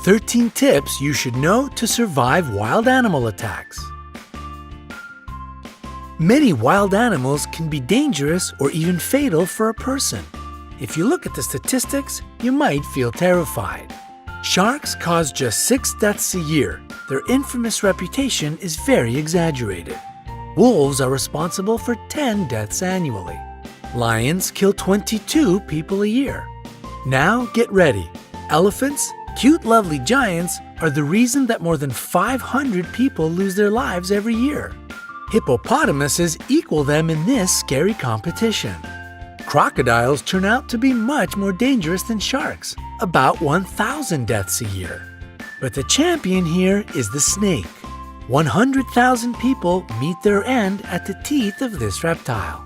13 tips you should know to survive wild animal attacks. Many wild animals can be dangerous or even fatal for a person. If you look at the statistics, you might feel terrified. Sharks cause just 6 deaths a year. Their infamous reputation is very exaggerated. Wolves are responsible for 10 deaths annually. Lions kill 22 people a year. Now get ready. Elephants, cute lovely giants, are the reason that more than 500 people lose their lives every year. Hippopotamuses equal them in this scary competition. Crocodiles turn out to be much more dangerous than sharks, about 1,000 deaths a year. But the champion here is the snake. 100,000 people meet their end at the teeth of this reptile.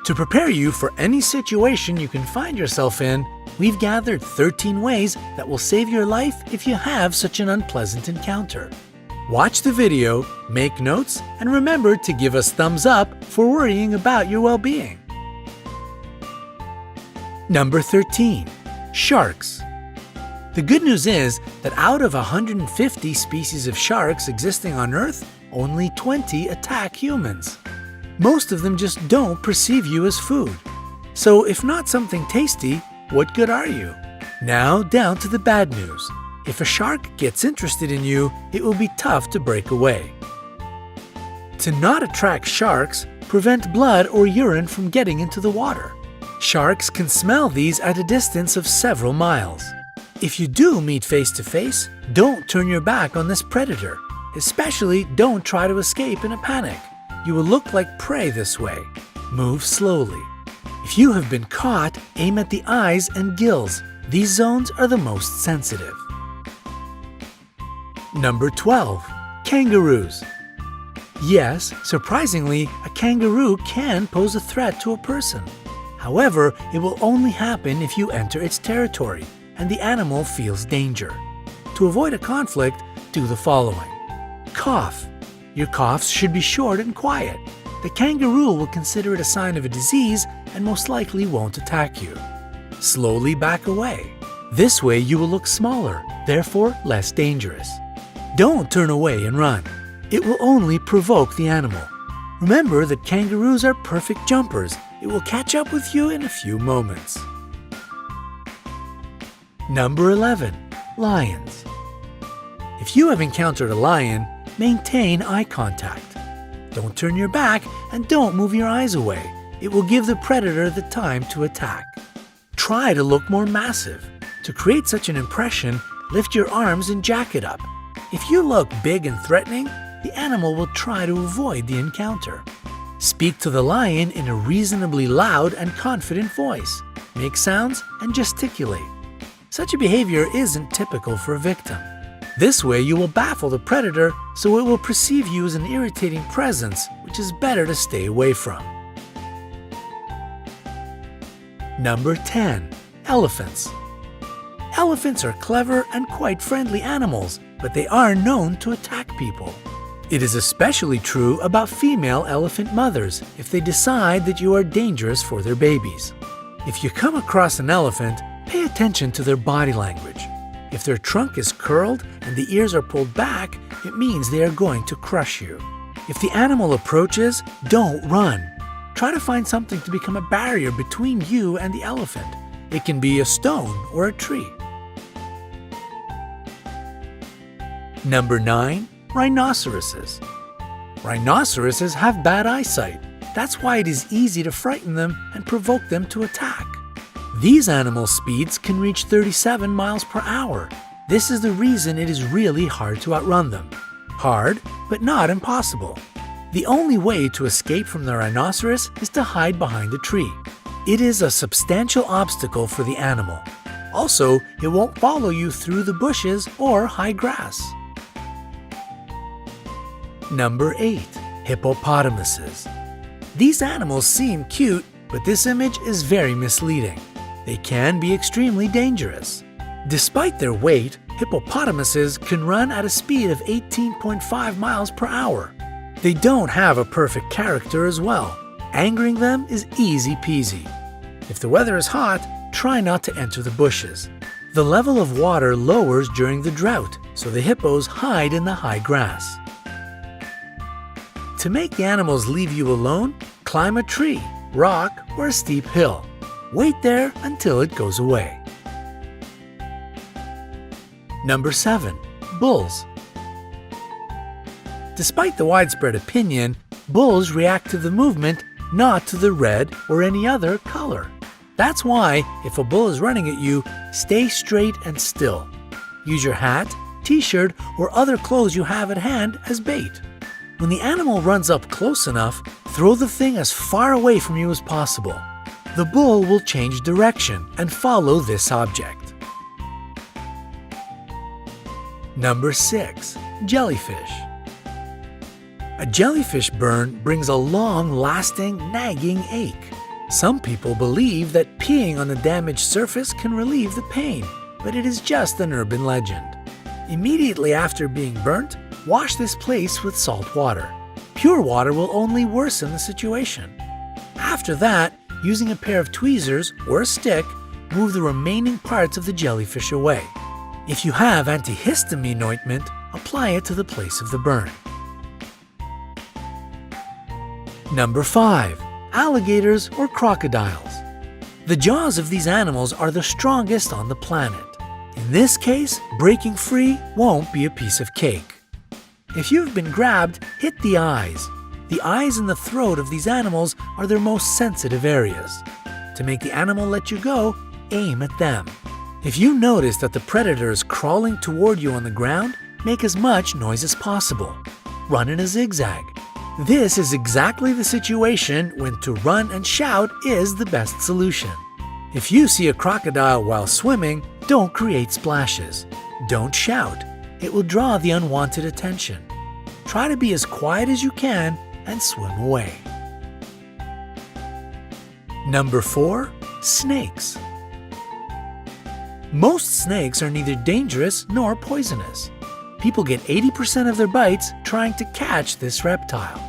To prepare you for any situation you can find yourself in, we've gathered 13 ways that will save your life if you have such an unpleasant encounter. Watch the video, make notes, and remember to give us thumbs up for worrying about your well-being. Number 13. Sharks. The good news is that out of 150 species of sharks existing on Earth, only 20 attack humans. Most of them just don't perceive you as food. So if not something tasty, what good are you? Now down to the bad news. If a shark gets interested in you, it will be tough to break away. To not attract sharks, prevent blood or urine from getting into the water. Sharks can smell these at a distance of several miles. If you do meet face to face, don't turn your back on this predator. Especially don't try to escape in a panic. You will look like prey this way. Move slowly. If you have been caught, aim at the eyes and gills. These zones are the most sensitive. Number 12. Kangaroos. Yes, surprisingly, a kangaroo can pose a threat to a person. However, it will only happen if you enter its territory and the animal feels danger. To avoid a conflict, do the following. Cough. Your coughs should be short and quiet. The kangaroo will consider it a sign of a disease and most likely won't attack you. Slowly back away. This way you will look smaller, therefore less dangerous. Don't turn away and run. It will only provoke the animal. Remember that kangaroos are perfect jumpers. It will catch up with you in a few moments. Number 11. Lions. If you have encountered a lion, maintain eye contact. Don't turn your back and don't move your eyes away. It will give the predator the time to attack. Try to look more massive. To create such an impression, lift your arms and jack it up. If you look big and threatening, the animal will try to avoid the encounter. Speak to the lion in a reasonably loud and confident voice. Make sounds and gesticulate. Such a behavior isn't typical for a victim. This way you will baffle the predator, so it will perceive you as an irritating presence, which is better to stay away from. Number 10. Elephants. Elephants are clever and quite friendly animals, but they are known to attack people. It is especially true about female elephant mothers if they decide that you are dangerous for their babies. If you come across an elephant, pay attention to their body language. If their trunk is curled and the ears are pulled back, it means they are going to crush you. If the animal approaches, don't run. Try to find something to become a barrier between you and the elephant. It can be a stone or a tree. Number 9. Rhinoceroses. Rhinoceroses have bad eyesight. That's why it is easy to frighten them and provoke them to attack. These animal speeds can reach 37 miles per hour. This is the reason it is really hard to outrun them. Hard, but not impossible. The only way to escape from the rhinoceros is to hide behind a tree. It is a substantial obstacle for the animal. Also, it won't follow you through the bushes or high grass. Number 8. Hippopotamuses. These animals seem cute, but this image is very misleading. They can be extremely dangerous. Despite their weight, hippopotamuses can run at a speed of 18.5 miles per hour. They don't have a perfect character as well. Angering them is easy peasy. If the weather is hot, try not to enter the bushes. The level of water lowers during the drought, so the hippos hide in the high grass. To make the animals leave you alone, climb a tree, rock, or a steep hill. Wait there until it goes away. Number 7. Bulls. Despite the widespread opinion, bulls react to the movement, not to the red or any other color. That's why, if a bull is running at you, stay straight and still. Use your hat, t-shirt, or other clothes you have at hand as bait. When the animal runs up close enough, throw the thing as far away from you as possible. The bull will change direction and follow this object. Number 6. Jellyfish. A jellyfish burn brings a long-lasting, nagging ache. Some people believe that peeing on the damaged surface can relieve the pain, but it is just an urban legend. Immediately after being burnt, wash this place with salt water. Pure water will only worsen the situation. After that, using a pair of tweezers or a stick, move the remaining parts of the jellyfish away. If you have antihistamine ointment, apply it to the place of the burn. Number 5. Alligators or crocodiles. The jaws of these animals are the strongest on the planet. In this case, breaking free won't be a piece of cake. If you've been grabbed, hit the eyes. The eyes and the throat of these animals are their most sensitive areas. To make the animal let you go, aim at them. If you notice that the predator is crawling toward you on the ground, make as much noise as possible. Run in a zigzag. This is exactly the situation when to run and shout is the best solution. If you see a crocodile while swimming, don't create splashes. Don't shout. It will draw the unwanted attention. Try to be as quiet as you can and swim away. Number 4. Snakes. Most snakes are neither dangerous nor poisonous. People get 80% of their bites trying to catch this reptile.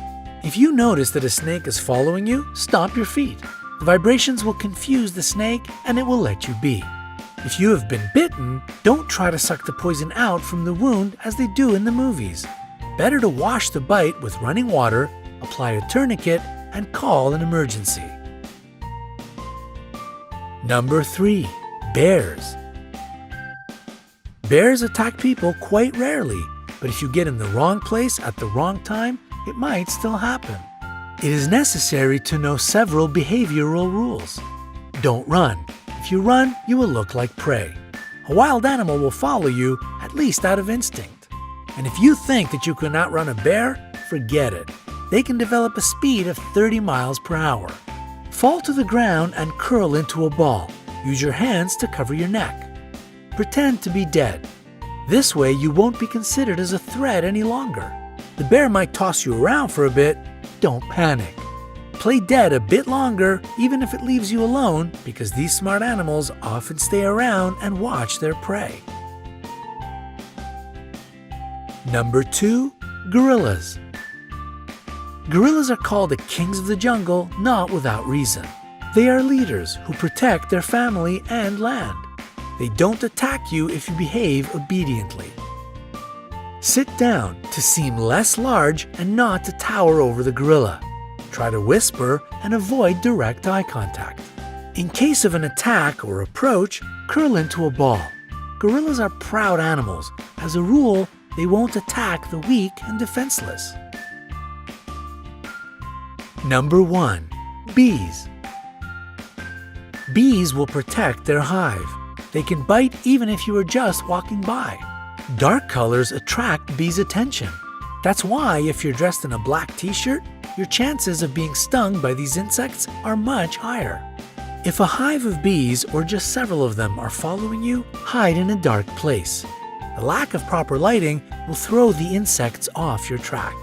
If you notice that a snake is following you, stop your feet. The vibrations will confuse the snake and it will let you be. If you have been bitten, don't try to suck the poison out from the wound as they do in the movies. Better to wash the bite with running water, apply a tourniquet, and call an emergency. Number 3. Bears. Bears attack people quite rarely, but if you get in the wrong place at the wrong time, it might still happen. It is necessary to know several behavioral rules. Don't run. If you run, you will look like prey. A wild animal will follow you, at least out of instinct. And if you think that you can outrun a bear, forget it. They can develop a speed of 30 miles per hour. Fall to the ground and curl into a ball. Use your hands to cover your neck. Pretend to be dead. This way you won't be considered as a threat any longer. The bear might toss you around for a bit. Don't panic. Play dead a bit longer, even if it leaves you alone, because these smart animals often stay around and watch their prey. Number 2. Gorillas. Gorillas are called the kings of the jungle not without reason. They are leaders who protect their family and land. They don't attack you if you behave obediently. Sit down to seem less large and not to tower over the gorilla. Try to whisper and avoid direct eye contact. In case of an attack or approach, curl into a ball. Gorillas are proud animals. As a rule, they won't attack the weak and defenseless. Number 1. Bees. Bees will protect their hive. They can bite even if you are just walking by. Dark colors attract bees' attention. That's why if you're dressed in a black t-shirt, your chances of being stung by these insects are much higher. If a hive of bees or just several of them are following you, hide in a dark place. The lack of proper lighting will throw the insects off your track.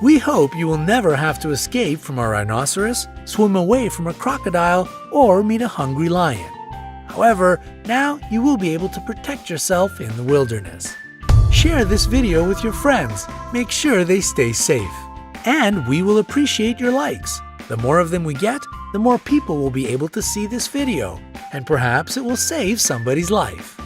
We hope you will never have to escape from a rhinoceros, swim away from a crocodile, or meet a hungry lion. However, now you will be able to protect yourself in the wilderness. Share this video with your friends. Make sure they stay safe. And we will appreciate your likes. The more of them we get, the more people will be able to see this video, and perhaps it will save somebody's life.